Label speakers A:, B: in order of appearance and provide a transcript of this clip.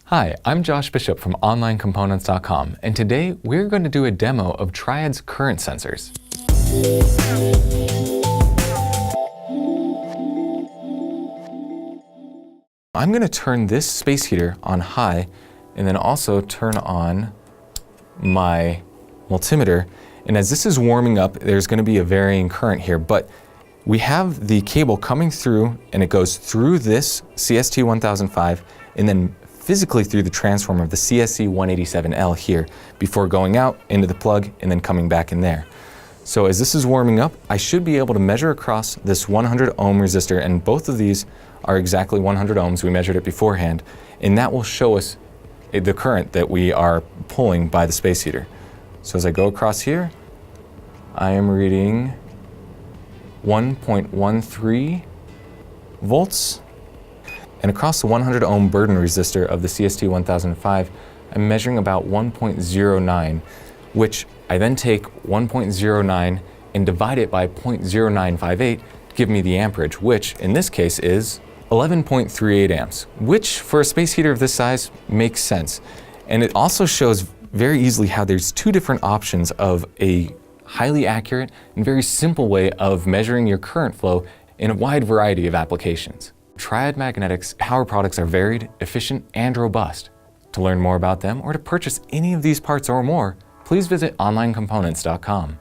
A: Hi, I'm Josh Bishop from onlinecomponents.com, and today we're going to do a demo of Triad's current sensors. I'm going to turn this space heater on high and then also turn on my multimeter. And as this is warming up, there's going to be a varying current here, but we have the cable coming through and it goes through this CST1005 and then physically through the transformer of the CSC187L here before going out into the plug and then coming back in there. So as this is warming up, I should be able to measure across this 100 ohm resistor, and both of these are exactly 100 ohms. We measured it beforehand, and that will show us the current that we are pulling by the space heater. So as I go across here, I am reading 1.13 volts. And across the 100 ohm burden resistor of the CST1005, I'm measuring about 1.09, which I then take 1.09 and divide it by 0.0958 to give me the amperage, which in this case is 11.38 amps, which for a space heater of this size makes sense. And it also shows very easily how there's two different options of a highly accurate and very simple way of measuring your current flow in a wide variety of applications. Triad Magnetics power products are varied, efficient, and robust. To learn more about them or to purchase any of these parts or more, please visit onlinecomponents.com.